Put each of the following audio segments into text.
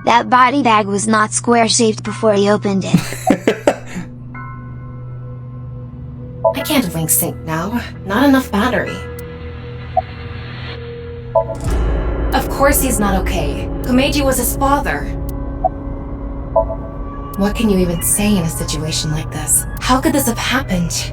That body bag was not square-shaped before he opened it. I can't link sync now. Not enough battery. Of course he's not okay. Komeiji was his father. What can you even say in a situation like this? How could this have happened?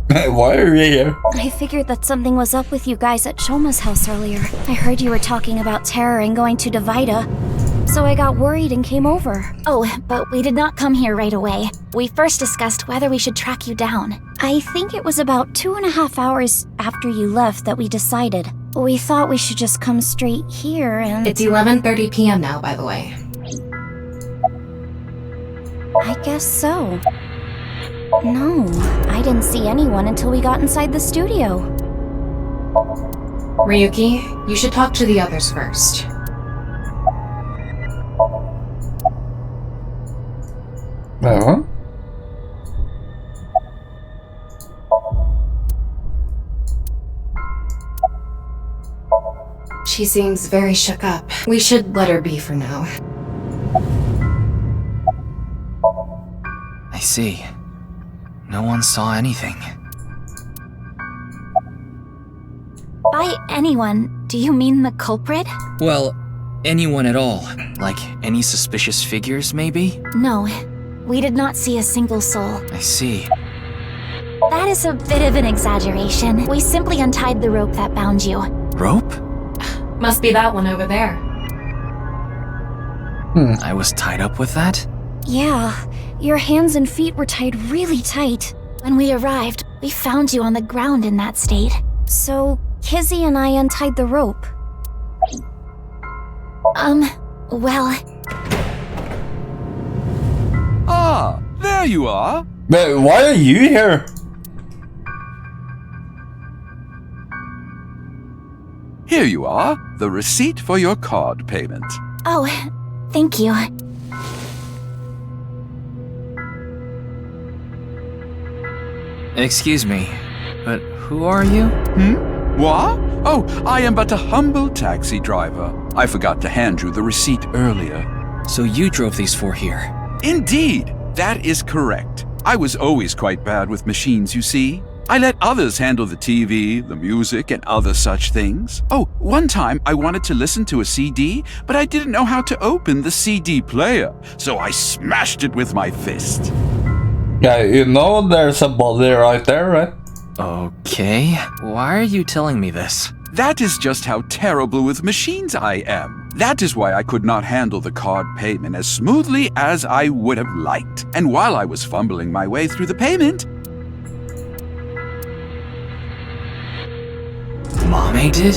Why are you here? I figured that something was up with you guys at Shoma's house earlier. I heard you were talking about terror and going to Divida, so I got worried and came over. Oh, but we did not come here right away. We first discussed whether we should track you down. I think it was about 2.5 hours after you left that we decided. We thought we should just come straight here and... It's 11:30 p.m. now, by the way. I guess so. No, I didn't see anyone until we got inside the studio. Ryuki, you should talk to the others first. Uh-huh. She seems very shook up. We should let her be for now. I see. No one saw anything. By anyone, do you mean the culprit? Well, anyone at all. Like any suspicious figures, maybe? No, we did not see a single soul. I see. That is a bit of an exaggeration. We simply untied the rope that bound you. Rope? Must be that one over there. I was tied up with that? Yeah, your hands and feet were tied really tight. When we arrived, we found you on the ground in that state. So, Kizzy and I untied the rope. Well... Ah, there you are. But why are you here? Here you are, the receipt for your card payment. Oh, thank you. Excuse me, but who are you? What? Oh, I am but a humble taxi driver. I forgot to hand you the receipt earlier. So you drove these four here? Indeed, that is correct. I was always quite bad with machines, you see. I let others handle the TV, the music, and other such things. Oh, one time I wanted to listen to a CD, but I didn't know how to open the CD player, so I smashed it with my fist. Yeah, you know there's a body right there, right? Okay. Why are you telling me this? That is just how terrible with machines I am. That is why I could not handle the card payment as smoothly as I would have liked. And while I was fumbling my way through the payment... Mame did?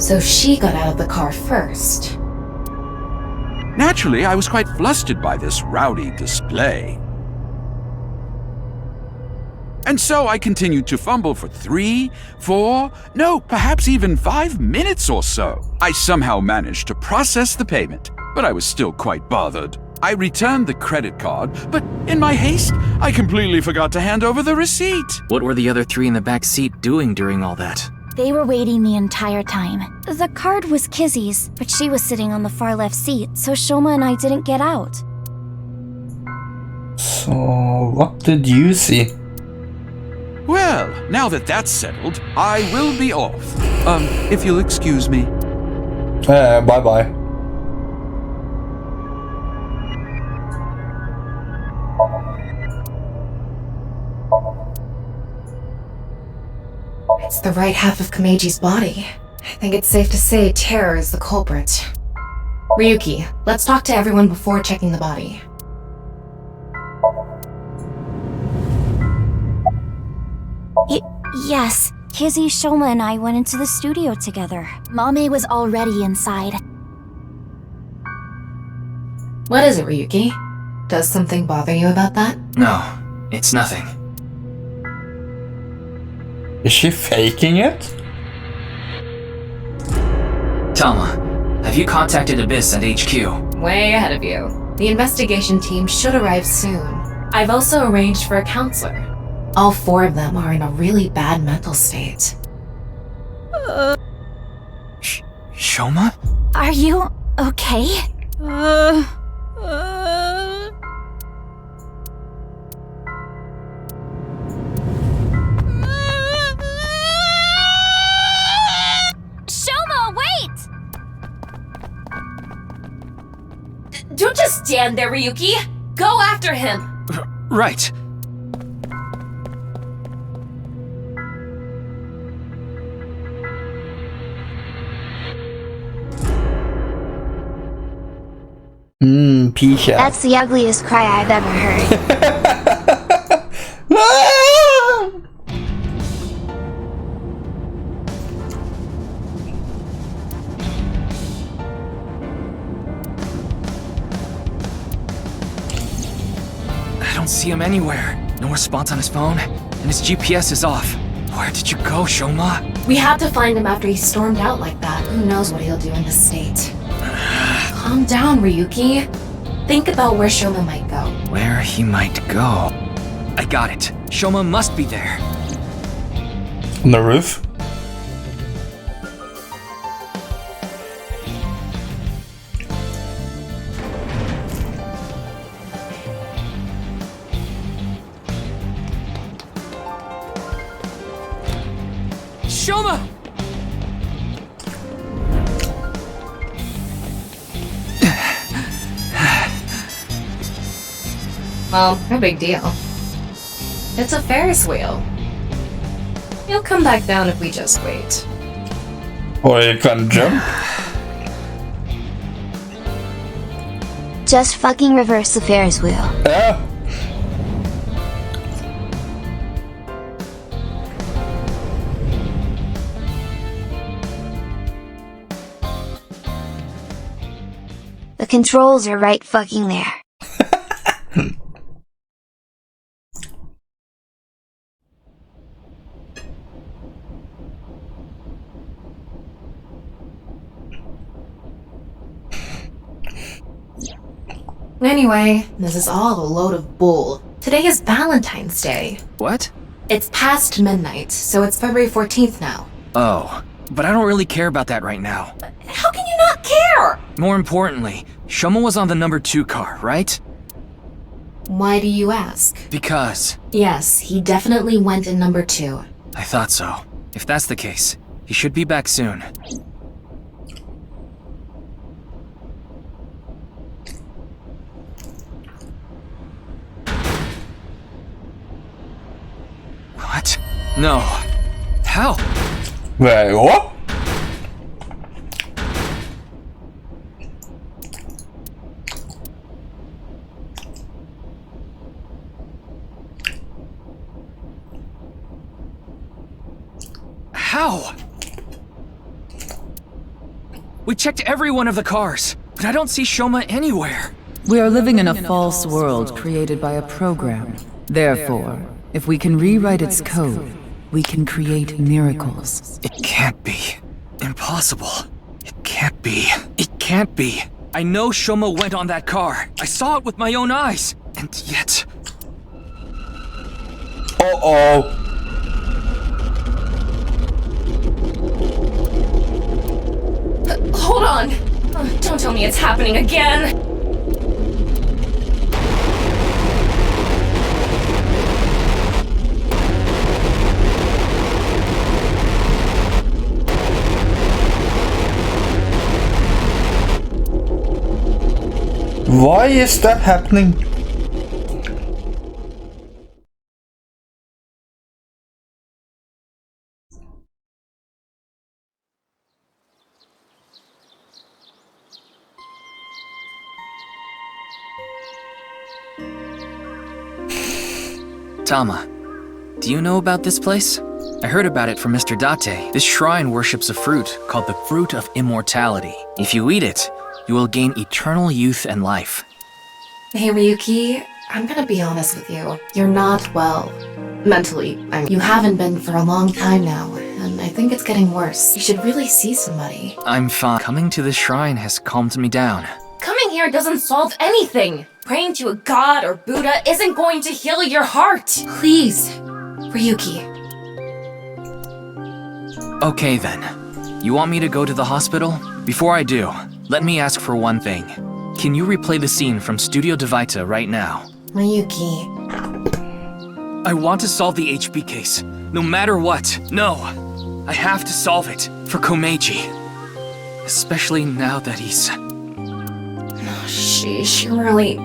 So she got out of the car first. Naturally, I was quite flustered by this rowdy display. And so I continued to fumble for 3, 4, no, perhaps even 5 minutes or so. I somehow managed to process the payment, but I was still quite bothered. I returned the credit card, but in my haste, I completely forgot to hand over the receipt. What were the other three in the back seat doing during all that? They were waiting the entire time. The card was Kizzy's, but she was sitting on the far left seat, so Shoma and I didn't get out. So, what did you see? Well, now that that's settled, I will be off. If you'll excuse me. Bye-bye. It's the right half of Komeiji's body. I think it's safe to say terror is the culprit. Ryuki, let's talk to everyone before checking the body. Yes. Kizzy, Shoma, and I went into the studio together. Mame was already inside. What is it, Ryuki? Does something bother you about that? No, it's nothing. Is she faking it? Tama, have you contacted Abyss at HQ? Way ahead of you. The investigation team should arrive soon. I've also arranged for a counselor. All 4 of them are in a really bad mental state. Shoma? Are you okay? Shoma, wait! Don't just stand there, Ryuki! Go after him! Right. Pisha. That's the ugliest cry I've ever heard. I don't see him anywhere. No response on his phone, and his GPS is off. Where did you go, Shoma? We had to find him after he stormed out like that. Who knows what he'll do in this state? Calm down, Ryuki. Think about where Shoma might go. Where he might go. I got it. Shoma must be there. On the roof? Shoma! Well, no big deal. It's a Ferris wheel. He'll come back down if we just wait. Or you can jump? Just fucking reverse the Ferris wheel. Yeah. The controls are right fucking there. Anyway, this is all a load of bull. Today is Valentine's Day. What? It's past midnight, so it's February 14th now. Oh, but I don't really care about that right now. How can you not care? More importantly, Shoma was on the number 2 car, right? Why do you ask? Because Yes, he definitely went in number 2. I thought so. If that's the case, he should be back soon. What? No. How? Wait, what? How? We checked every one of the cars, but I don't see Shoma anywhere. We are living in a false world created by a program. Therefore, if we can rewrite its code, we can create miracles. It can't be. Impossible. It can't be. It can't be. I know Shoma went on that car. I saw it with my own eyes. And yet... Uh-oh. Hold on! Don't tell me it's happening again! Why is that happening? Tama, do you know about this place? I heard about it from Mr. Date. This shrine worships a fruit called the Fruit of Immortality. If you eat it, you will gain eternal youth and life. Hey Ryuki, I'm gonna be honest with you. You're not well. Mentally. You haven't been for a long time now, and I think it's getting worse. You should really see somebody. I'm fine. Coming to this shrine has calmed me down. Coming here doesn't solve anything! Praying to a god or Buddha isn't going to heal your heart! Please, Ryuki. Okay then. You want me to go to the hospital? Before I do, let me ask for one thing. Can you replay the scene from Studio Devita right now? Ryuki. I want to solve the HB case, no matter what. No, I have to solve it for Komeiji. Especially now that he's... Sheesh, you're really...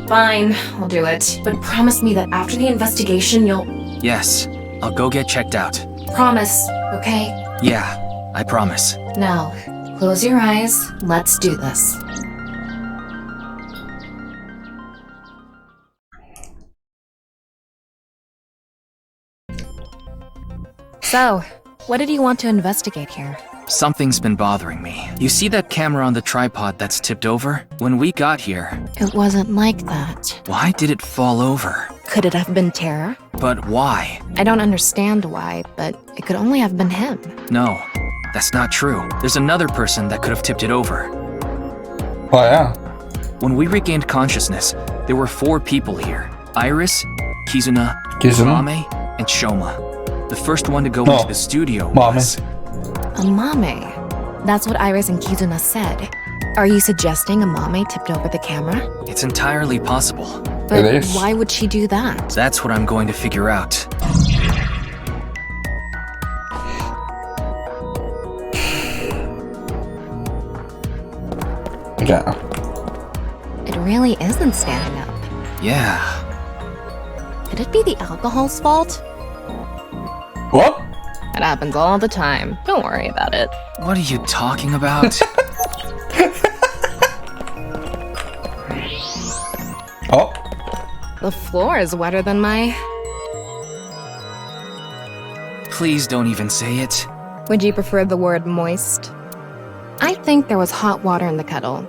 Fine, I'll do it. But promise me that after the investigation, you'll... Yes, I'll go get checked out. Promise, okay? Yeah, I promise. Now, close your eyes. Let's do this. So, what did you want to investigate here? Something's been bothering me. You see that camera on the tripod that's tipped over? When we got here, It wasn't like that. why did it fall over? Could it have been Terra? But why? I don't understand why, but it could only have been him. No, that's not true. There's another person that could have tipped it over. Oh yeah. When we regained consciousness, there were 4 people here. Iris, Kizuna, Mame, and Shoma. The first one to go into the studio was... Amame. That's what Iris and Kizuna said. Are you suggesting Amame tipped over the camera? It's entirely possible. But It is. why would she do that? That's what I'm going to figure out. Yeah. It really isn't standing up. Yeah. Could it be the alcohol's fault? What? It happens all the time. Don't worry about it. What are you talking about? Oh. The floor is wetter than my... Please don't even say it. Would you prefer the word moist? I think there was hot water in the kettle.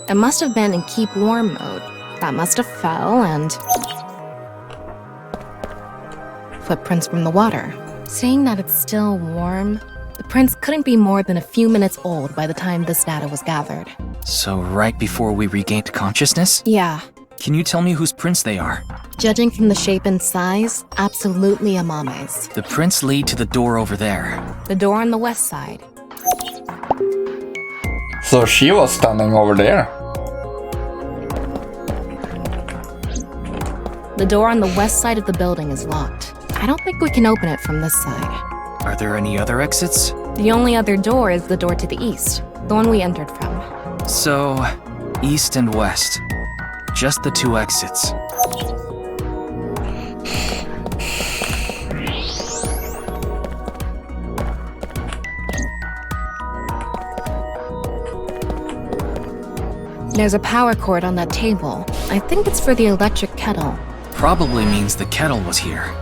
It must have been in keep warm mode. That must have fell and... Footprints from the water. Saying that it's still warm, the prints couldn't be more than a few minutes old by the time this data was gathered. So right before we regained consciousness? Yeah. Can you tell me whose prints they are? Judging from the shape and size, absolutely Amame's. The prints lead to the door over there. The door on the west side. So she was standing over there. The door on the west side of the building is locked. I don't think we can open it from this side. Are there any other exits? The only other door is the door to the east, the one we entered from. So, east and west. Just the 2 exits. There's a power cord on that table. I think it's for the electric kettle. Probably means the kettle was here.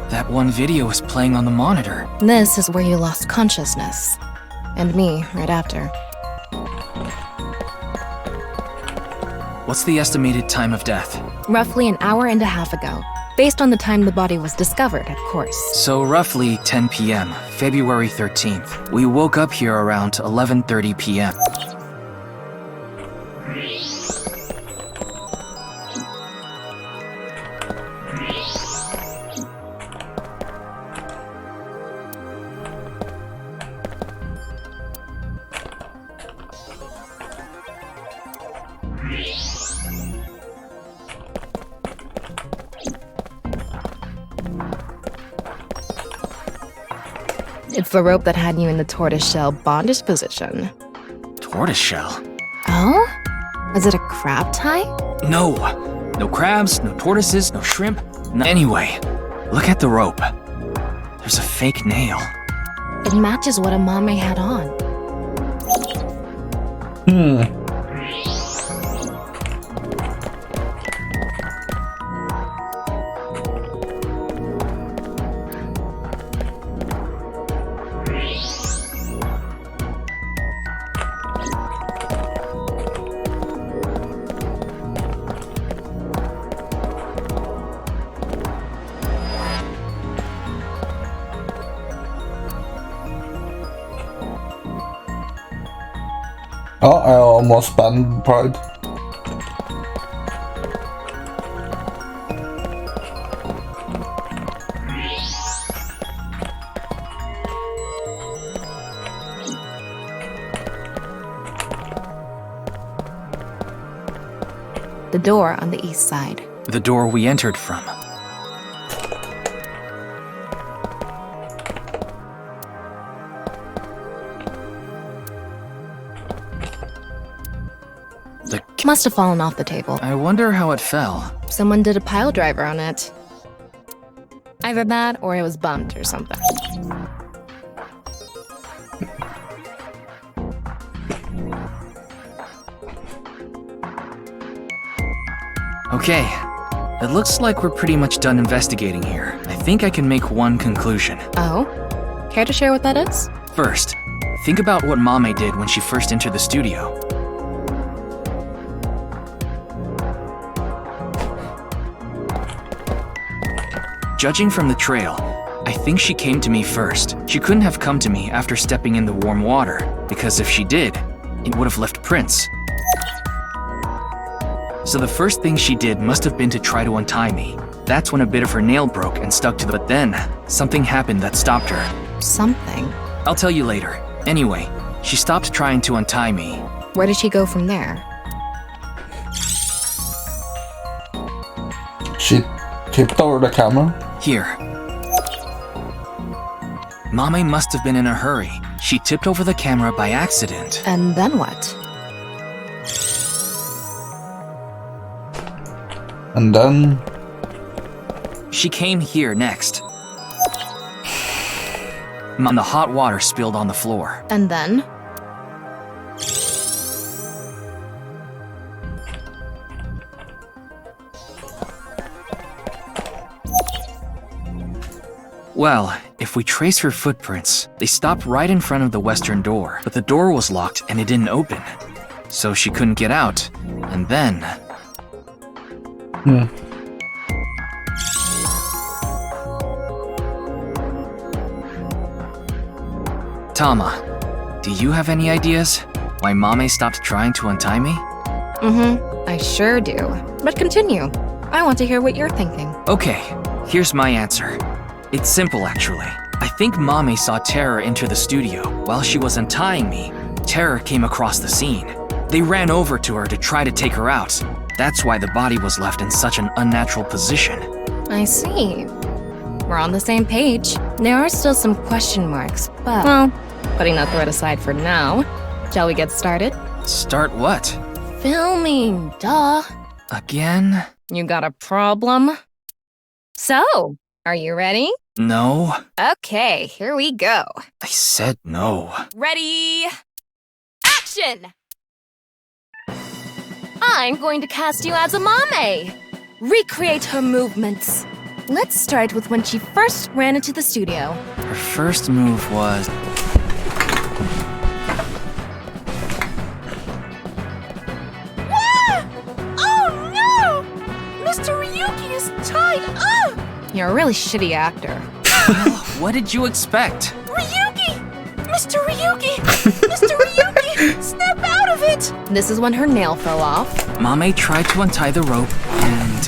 That one video is playing on the monitor. This is where you lost consciousness. And me, right after. What's the estimated time of death? Roughly an hour and a half ago. Based on the time the body was discovered, of course. So roughly 10 p.m., February 13th. We woke up here around 11:30 p.m. It's the rope that had you in the tortoiseshell bondage position. Tortoiseshell? Oh? Was it a crab tie? No. No crabs, no tortoises, no shrimp. Anyway, look at the rope. There's a fake nail. It matches what Amame had on. Oh, I almost banned Pride. The door on the east side. The door we entered from. The Must have fallen off the table. I wonder how it fell. Someone did a pile driver on it. Either that or it was bumped or something. Okay, it looks like we're pretty much done investigating here. I think I can make one conclusion. Oh? Care to share what that is? First, think about what Mame did when she first entered the studio. Judging from the trail, I think she came to me first. She couldn't have come to me after stepping in the warm water, because if she did, it would have left prints. So the first thing she did must have been to try to untie me. That's when a bit of her nail broke and stuck to the— But then, something happened that stopped her. Something? I'll tell you later. Anyway, she stopped trying to untie me. Where did she go from there? She tipped over the camera. Here. Mame must have been in a hurry. She tipped over the camera by accident. And then what? And then... She came here next. The hot water spilled on the floor. And then? Well, if we trace her footprints, they stopped right in front of the western door, but the door was locked and it didn't open. So she couldn't get out. And then... Tama, do you have any ideas why Mame stopped trying to untie me? I sure do. But continue. I want to hear what you're thinking. Okay, here's my answer. It's simple, actually. I think Mame saw Terror enter the studio. While she was untying me, Terror came across the scene. They ran over to her to try to take her out. That's why the body was left in such an unnatural position. I see. We're on the same page. There are still some question marks, but... Well, putting that thread aside for now, shall we get started? Start what? Filming, duh. Again? You got a problem? So, are you ready? No. Okay, here we go. I said no. Ready? Action! I'm going to cast you as a Mame. Recreate her movements. Let's start with when she first ran into the studio. Her first move was... Oh no! Mr. Ryuki is tied up! You're a really shitty actor. What did you expect? Ryuki! Mr. Ryuki! Mr. Ryuki! Snap out of it! This is when her nail fell off. Mame tried to untie the rope and...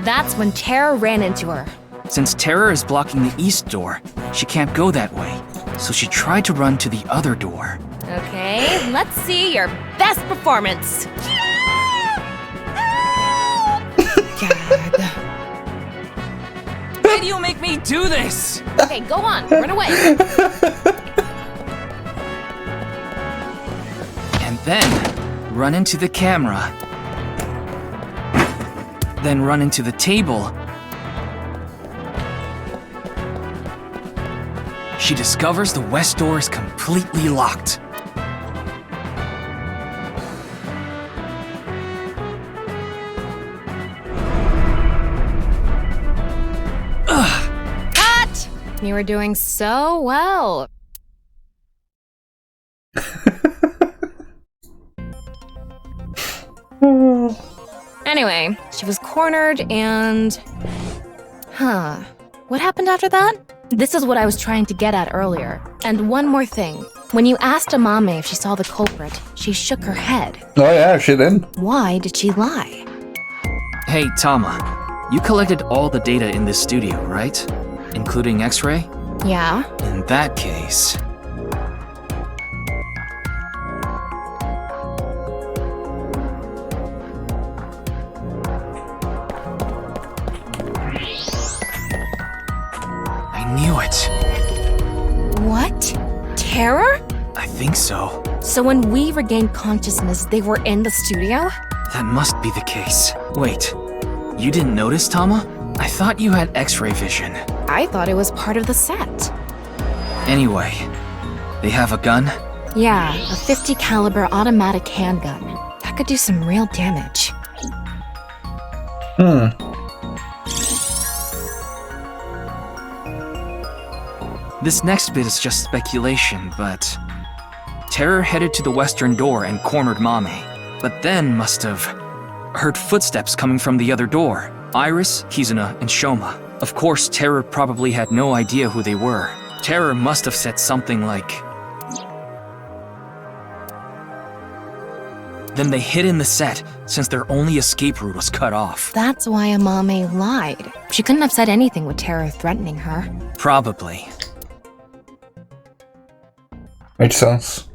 That's when Terror ran into her. Since Terror is blocking the east door, she can't go that way. So she tried to run to the other door. Okay, let's see your best performance. God. Why do you make me do this? Okay, go on, run away. And then run into the camera. Then run into the table. She discovers the west door is completely locked. Cut! You were doing so well. Anyway, she was cornered and... What happened after that? This is what I was trying to get at earlier. And one more thing. When you asked Amame if she saw the culprit, she shook her head. Oh yeah, she did. Why did she lie? Hey, Tama, you collected all the data in this studio, right? Including X-ray? Yeah? In that case... think so. So when we regained consciousness, they were in the studio? That must be the case. Wait, you didn't notice, Tama? I thought you had X-ray vision. I thought it was part of the set. Anyway, they have a gun? Yeah, a 50 caliber automatic handgun. That could do some real damage. This next bit is just speculation, but... Terror headed to the western door and cornered Mame, but then must have heard footsteps coming from the other door. Iris, Kizuna, and Shoma. Of course, Terror probably had no idea who they were. Terror must have said something like... Then they hid in the set, since their only escape route was cut off. That's why Amame lied. She couldn't have said anything with Terror threatening her. Probably. Makes sense.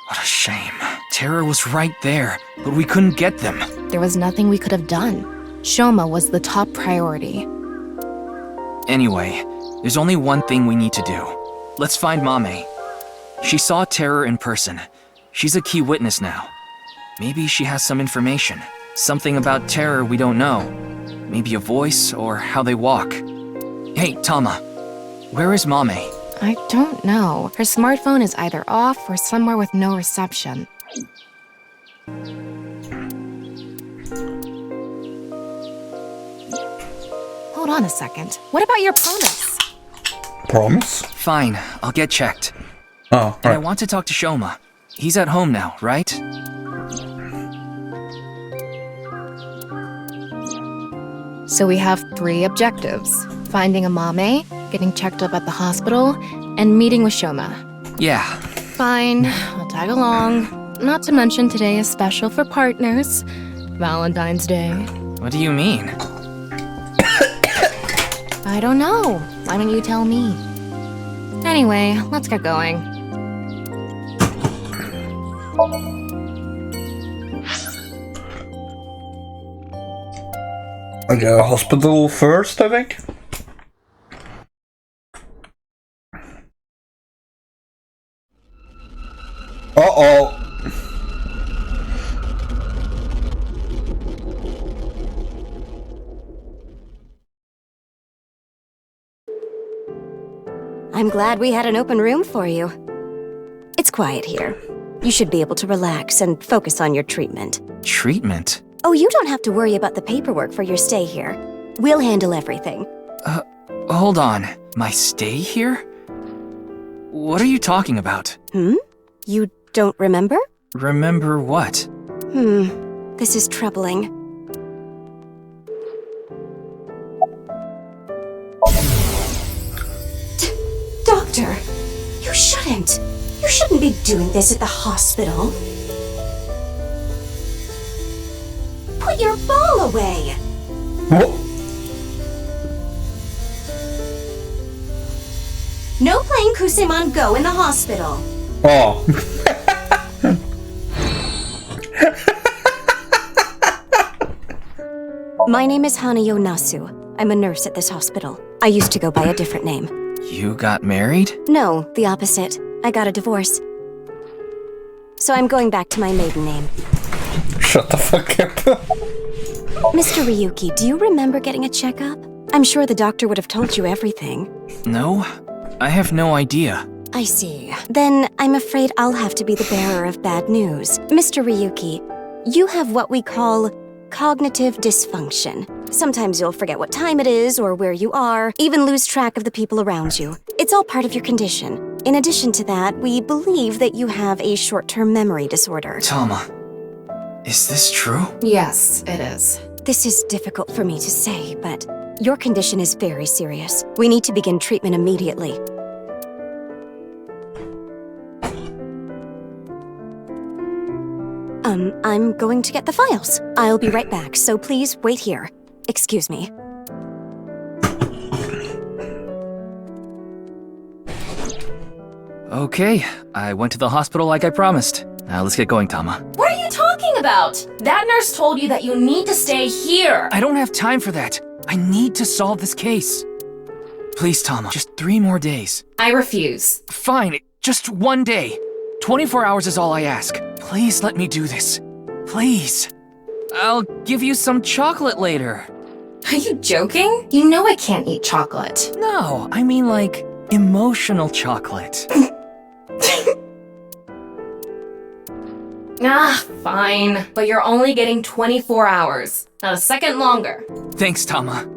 What a shame. Terror was right there, but we couldn't get them. There was nothing we could have done. Shoma was the top priority. Anyway, there's only one thing we need to do. Let's find Mame. She saw Terror in person. She's a key witness now. Maybe she has some information. Something about Terror we don't know. Maybe a voice or how they walk. Hey, Tama. Where is Mame? I don't know. Her smartphone is either off or somewhere with no reception. Hold on a second. What about your promise? Promise? Fine, I'll get checked. Oh, And I right. want to talk to Shoma. He's at home now, right? So we have 3 objectives. Finding Amame, getting checked up at the hospital, and meeting with Shoma. Yeah. Fine, I'll tag along. Not to mention today is special for partners. Valentine's Day. What do you mean? I don't know. Why don't you tell me? Anyway, let's get going. Okay, hospital first, I think. Uh-oh. I'm glad we had an open room for you. It's quiet here. You should be able to relax and focus on your treatment. Treatment? Oh, you don't have to worry about the paperwork for your stay here. We'll handle everything. Hold on. My stay here? What are you talking about? You don't remember? Remember what? This is troubling. Doctor, you shouldn't. You shouldn't be doing this at the hospital. Put your ball away. What? No playing Kusemon Go in the hospital. Oh. My name is Hanayo Nasu. I'm a nurse at this hospital. I used to go by a different name. You got married? No, the opposite. I got a divorce. So I'm going back to my maiden name. Shut the fuck up. Mr. Ryuki, do you remember getting a checkup? I'm sure the doctor would have told you everything. No, I have no idea. I see. Then I'm afraid I'll have to be the bearer of bad news. Mr. Ryuki, you have what we call cognitive dysfunction. Sometimes you'll forget what time it is or where you are, even lose track of the people around you. It's all part of your condition. In addition to that, we believe that you have a short-term memory disorder. Tama, is this true? Yes, it is. This is difficult for me to say, but your condition is very serious. We need to begin treatment immediately. I'm going to get the files. I'll be right back, so please wait here. Excuse me. Okay, I went to the hospital like I promised. Now let's get going, Tama. What are you talking about? That nurse told you that you need to stay here. I don't have time for that. I need to solve this case. Please, Tama, just 3 more days. I refuse. Fine, just 1 day. 24 hours is all I ask. Please let me do this. Please. I'll give you some chocolate later. Are you joking? You know I can't eat chocolate. No, I mean like emotional chocolate. Ah, fine. But you're only getting 24 hours. Not a second longer. Thanks, Tama.